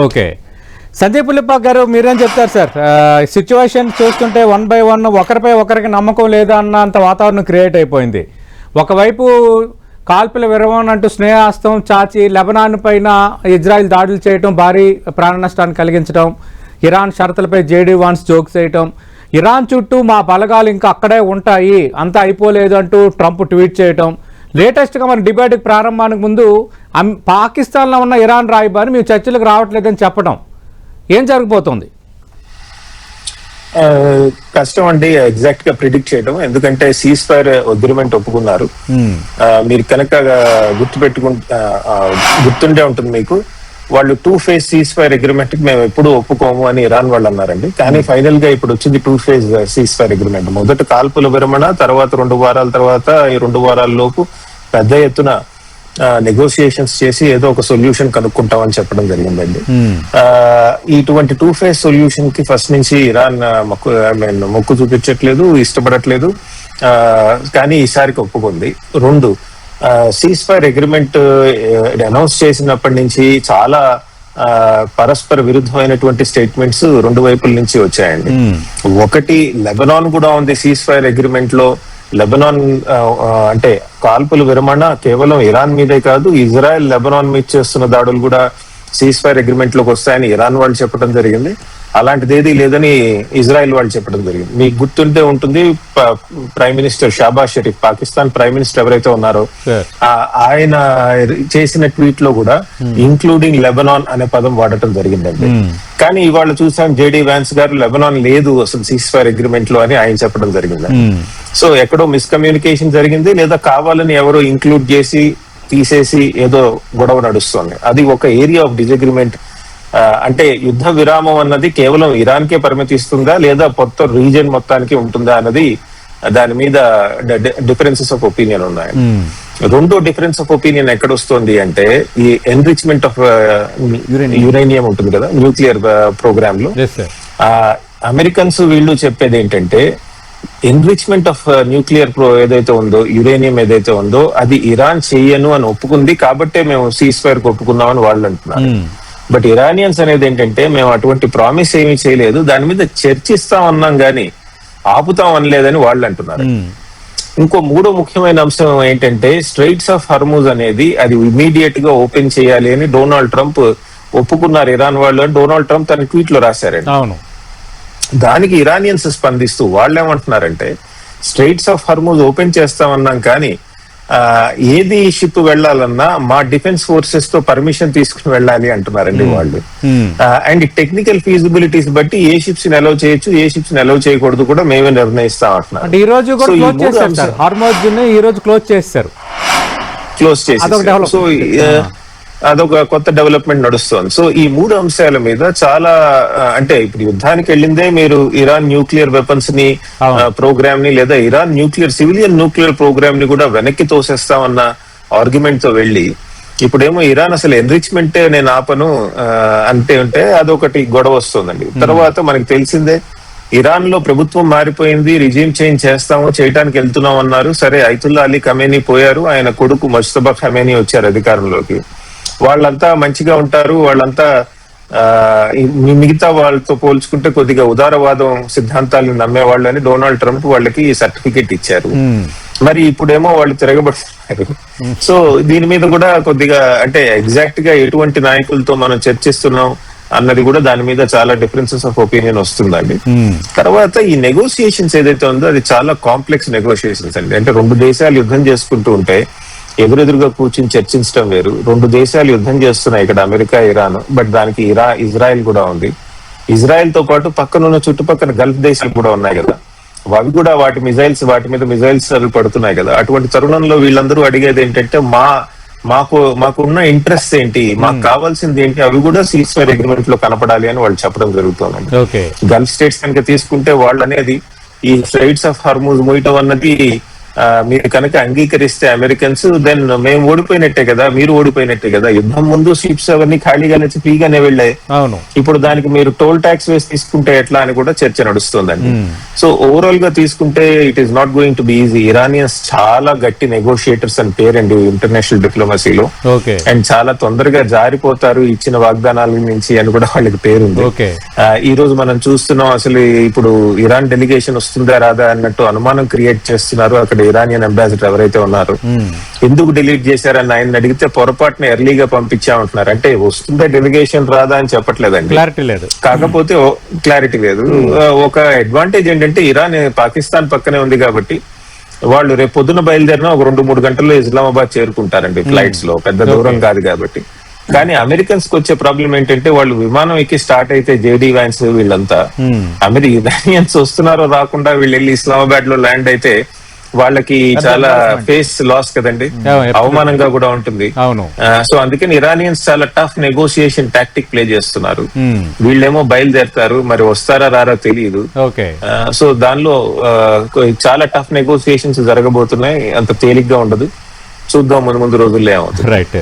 Okay. Sanjay పుల్లిపాక్ గారు మీరేం చెప్తారు సార్? సిచ్యువేషన్ చూస్తుంటే 1 by 1 ఒకరిపై ఒకరికి నమ్మకం లేదా అన్నంత వాతావరణం క్రియేట్ అయిపోయింది. ఒకవైపు కాల్పుల విరమణ అంటూ స్నేహాస్తం చాచి లెబనాన్ పైన ఇజ్రాయిల్ దాడులు చేయటం, భారీ ప్రాణ నష్టాన్ని కలిగించడం, ఇరాన్ షరతులపై జేడీ వాన్స్ జోక్స్ చేయటం, ఇరాన్ చుట్టూ మా బలగాలు ఇంకా అక్కడే ఉంటాయి, అంతా అయిపోలేదు అంటూ ట్రంప్ ట్వీట్ చేయటం, లేటెస్ట్గా మన డిబేట్కి ప్రారంభానికి ముందు పాకిస్తాన్లో ఉన్న ఇరాన్ రాయబారి మేము చర్చలకు రావట్లేదని చెప్పడం, ఏం జరగబోతోంది? కష్టం అండి ఎగ్జాక్ట్ గా ప్రిడిక్ట్ చేయడం, ఎందుకంటే సీజ్ ఫైర్ అగ్రిమెంట్ ఒప్పుకున్నారు. మీరు కనుక గుర్తుండే ఉంటుంది మీకు, వాళ్ళు 2 phase సీజ్ ఫైర్ అగ్రిమెంట్ కి మేము ఎప్పుడు ఒప్పుకోము అని ఇరాన్ వాళ్ళు అన్నారండి. కానీ ఫైనల్ గా ఇప్పుడు వచ్చింది 2 phase సీజ్ ఫైర్ అగ్రిమెంట్. మొదట కాల్పుల విరమణ, తర్వాత 2 వారాల తర్వాత ఈ 2 వారాల లోపు పెద్ద ఎత్తున నెగోసియేషన్స్ చేసి ఏదో ఒక సొల్యూషన్ కనుక్కుంటామని చెప్పడం జరిగిందండి. ఇటువంటి 2 phase సొల్యూషన్ కి ఫస్ట్ నుంచి ఇరాన్ మొక్కు చూపించట్లేదు, ఇష్టపడట్లేదు. కానీ ఈసారికి ఒప్పుకుంది. 2 సీజ్ ఫైర్ అగ్రిమెంట్ అనౌన్స్ చేసినప్పటి నుంచి చాలా పరస్పర విరుద్ధమైనటువంటి స్టేట్మెంట్స్ 2 వైపుల నుంచి వచ్చాయండి. ఒకటి, లెబనాన్ కూడా ఉంది సీజ్ ఫైర్ అగ్రిమెంట్ లో. లెబనాన్ అంటే కాల్పుల విరమణ కేవలం ఇరాన్ మీదే కాదు, ఇజ్రాయెల్ లెబనాన్ మీద చేస్తున్న దాడులు కూడా సీజ్ ఫైర్ అగ్రిమెంట్ లోకి వస్తాయని ఇరాన్ వాళ్ళు చెప్పడం జరిగింది. అలాంటిది ఏది లేదని ఇజ్రాయెల్ వాళ్ళు చెప్పడం జరిగింది. మీకు గుర్తుంటే ఉంటుంది, prime minister Shahbaz Sharif, Pakistan prime minister ఎవరైతే ఉన్నారో ఆయన చేసిన ట్వీట్ లో కూడా ఇంక్లూడింగ్ లెబనాన్ అనే పదం వాడటం జరిగిందండి. కానీ ఇవాళ చూసాం జేడీ వాన్స్ గారు లెబనాన్ లేదు అసలు సీజ్ ఫైర్ అగ్రిమెంట్ లో అని ఆయన చెప్పడం జరిగింది. సో ఎక్కడో మిస్కమ్యూనికేషన్ జరిగింది, లేదా కావాలని ఎవరో ఇంక్లూడ్ చేసి తీసేసి ఏదో గొడవ నడుస్తుంది. అది ఒక ఏరియా ఆఫ్ డిసగ్రిమెంట్. అంటే యుద్ధ విరామం అన్నది కేవలం ఇరాన్ కే పరిమితిస్తుందా, లేదా మొత్తం రీజియన్ మొత్తానికి ఉంటుందా అన్నది, దాని మీద డిఫరెన్సెస్ ఆఫ్ ఒపీనియన్ ఉన్నాయి. 2 డిఫరెన్స్ ఆఫ్ ఒపీనియన్ ఎక్కడ వస్తుంది అంటే, ఈ ఎన్రిచ్మెంట్ ఆఫ్ యురేనియం ఉంటుంది కదా న్యూక్లియర్ ప్రోగ్రామ్ లో. అమెరికన్స్ వీళ్ళు చెప్పేది ఏంటంటే, ఎన్రిచ్మెంట్ ఆఫ్ న్యూక్లియర్ ఏదైతే ఉందో, యురేనియం ఏదైతే ఉందో, అది ఇరాన్ చెయ్యను అని ఒప్పుకుంది కాబట్టే మేము సీజ్ ఫైర్ ఒప్పుకున్నామని వాళ్ళు అంటున్నారు. బట్ ఇరానియన్స్ అనేది ఏంటంటే, మేము అటువంటి ప్రామిస్ ఏమీ చేయలేదు, దాని మీద చర్చిస్తాం అన్నాం గానీ ఆపుతాం అనలేదని వాళ్ళు అంటున్నారు. ఇంకో 3 ముఖ్యమైన అంశం ఏంటంటే, స్ట్రైట్స్ ఆఫ్ హర్మూజ్ అనేది అది ఇమీడియట్ గా ఓపెన్ చేయాలి అని డొనాల్డ్ ట్రంప్ ఒప్పుకున్నారు ఇరాన్ వాళ్ళు అని డొనాల్డ్ ట్రంప్ తన ట్వీట్ లో రాశారండి. దానికి ఇరానియన్స్ స్పందిస్తూ వాళ్ళు ఏమంటున్నారంటే, స్ట్రైట్స్ ఆఫ్ హర్మూజ్ ఓపెన్ చేస్తామన్నాం కానీ ఏది షిప్ వెళ్లాలన్నా మా డిఫెన్స్ ఫోర్సెస్ తో పర్మిషన్ తీసుకుని వెళ్ళాలి అంటున్నారండి వాళ్ళు. అండ్ టెక్నికల్ ఫీజిబిలిటీస్ బట్టి ఏ షిప్స్ ని అలౌ చేయొచ్చు, ఏ షిప్స్ ని అలౌ చేయకూడదు కూడా మేమే నిర్ణయిస్తాం అంటున్నారు. ఈ రోజు క్లోజ్ చేశారు. సో అదొక కొత్త డెవలప్మెంట్ నడుస్తోంది. సో ఈ 3 అంశాల మీద చాలా, అంటే ఇప్పుడు యుద్ధానికి వెళ్ళిందే మీరు ఇరాన్ న్యూక్లియర్ వెపన్స్ ని ప్రోగ్రామ్ ని, లేదా ఇరాన్ సివిలియన్ న్యూక్లియర్ ప్రోగ్రామ్ ని కూడా వెనక్కి తోసేస్తామన్న ఆర్గ్యుమెంట్ తో వెళ్ళి, ఇప్పుడేమో ఇరాన్ అసలు ఎన్రిచ్మెంటే నేను ఆపను అంటే అదొకటి గొడవ వస్తుందండి. తర్వాత మనకి తెలిసిందే, ఇరాన్ లో ప్రభుత్వం మారిపోయింది, రిజీమ్ చేంజ్ చేయడానికి వెళ్తున్నాం అన్నారు. సరే, ఐతుల్లా అలీ ఖమేనీ పోయారు, ఆయన కొడుకు ముజ్తబా ఖమేనీ వచ్చారు అధికారంలోకి. వాళ్ళంతా మంచిగా ఉంటారు, వాళ్ళంతా మిగతా వాళ్ళతో పోల్చుకుంటే కొద్దిగా ఉదారవాదం సిద్ధాంతాలను నమ్మేవాళ్ళు అని డొనాల్డ్ ట్రంప్ వాళ్ళకి సర్టిఫికేట్ ఇచ్చారు. మరి ఇప్పుడేమో వాళ్ళు తిరగబడుతున్నారు. సో దీని మీద కూడా కొద్దిగా, అంటే ఎగ్జాక్ట్ గా ఎటువంటి నాయకులతో మనం చర్చిస్తున్నాం అన్నది కూడా దాని మీద చాలా డిఫరెన్సెస్ ఆఫ్ ఒపీనియన్ వస్తుందండి. తర్వాత ఈ నెగోసియేషన్స్ ఏదైతే ఉందో అది చాలా కాంప్లెక్స్ నెగోసియేషన్స్ అండి. అంటే 2 దేశాలు యుద్ధం చేసుకుంటూ ఉంటే ఎదురెదురుగా కూర్చుని చర్చించడం వేరు. 2 దేశాలు యుద్ధం చేస్తున్నాయి, ఇక్కడ అమెరికా, ఇరాన్. బట్ దానికి ఇజ్రాయెల్ కూడా ఉంది. ఇజ్రాయెల్ తో పాటు పక్కనున్న చుట్టుపక్కల గల్ఫ్ దేశాలు కూడా ఉన్నాయి కదా, అవి కూడా వాటి మీద మిజైల్స్ పడుతున్నాయి కదా. అటువంటి తరుణంలో వీళ్ళందరూ అడిగేది ఏంటంటే, మాకున్న ఇంట్రెస్ట్ ఏంటి, మాకు కావాల్సింది ఏంటి, అవి కూడా సీజ్ ఫైర్ అగ్రిమెంట్ లో కనపడాలి అని వాళ్ళు చెప్పడం జరుగుతుందండి. గల్ఫ్ స్టేట్స్ కనుక తీసుకుంటే వాళ్ళు అనేది, ఈ స్ట్రైట్స్ ఆఫ్ హర్మూజ్ మూయటం అన్నది మీరు కనుక అంగీకరిస్తే అమెరికన్స్, దెన్ మేము ఓడిపోయినట్టే కదా, మీరు ఓడిపోయినట్టే కదా. యుద్ధం ముందు షిప్స్ అవన్నీ ఖాళీగా నుంచి ఫ్రీగానే వెళ్ళాయి. అవును. ఇప్పుడు దానికి మీరు టోల్ ట్యాక్స్ వేసి తీసుకుంటే ఎట్లా అని కూడా చర్చ నడుస్తుందండి. సో ఓవరాల్ గా తీసుకుంటే it is not going to be easy. Iranians చాలా గట్టి నెగోషియేటర్స్ అని పేరండి ఇంటర్నేషనల్ డిప్లొమసీలో. ఓకే. అండ్ చాలా తొందరగా జారిపోతారు ఇచ్చిన వాగ్దానాల నుంచి అని కూడా వాళ్ళకి పేరుంది. ఓకే. ఈ రోజు మనం చూస్తున్నాం, అసలు ఇప్పుడు ఇరాన్ డెలిగేషన్ వస్తుందా రాదా అన్నట్టు అనుమానం క్రియేట్ చేస్తున్నారు అక్కడ ఇరానియన్ అంబాసిడర్ ఎవరైతే ఉన్నారు. ఎందుకు డిలీట్ చేశారని ఆయన అడిగితే పొరపాటున ఎర్లీగా పంపించామంటున్నారు. అంటే వస్తుందా డెలిగేషన్ రాదా అని చెప్పట్లేదండి, క్లారిటీ లేదు. కాకపోతే క్లారిటీ లేదు. ఒక అడ్వాంటేజ్ ఏంటంటే ఇరాన్ పాకిస్తాన్ పక్కనే ఉంది కాబట్టి వాళ్ళు రేపు పొద్దున బయలుదేరినా ఒక 2-3 గంటల్లో ఇస్లామాబాద్ చేరుకుంటారండి ఫ్లైట్స్ లో, పెద్ద దూరం కాదు కాబట్టి. కానీ అమెరికన్స్ కి వచ్చే ప్రాబ్లం ఏంటంటే వాళ్ళు విమానం ఎక్కి స్టార్ట్ అయితే జేడీ వ్యాన్స్ వీళ్ళంతా ఇరానియన్స్ వస్తున్నారో రాకుండా వీళ్ళు వెళ్ళి ఇస్లామాబాద్ లో ల్యాండ్ అయితే వాళ్ళకి చాలా ఫేస్ లాస్ కదండి, అవమానంగా కూడా ఉంటుంది. అవును. సో అందుకని ఇరానియన్స్ చాలా టఫ్ నెగోషియేషన్ టాక్టిక్ ప్లే చేస్తున్నారు. వీళ్ళేమో బయలుదేరతారు, మరి వస్తారా రారా తెలియదు. సో దానిలో చాలా టఫ్ నెగోషియేషన్స్ జరగబోతున్నాయి, అంత తేలిగ్గా ఉండదు. చూద్దాం ముందు రోజుల్లో ఏమవుతుంది. రైట్.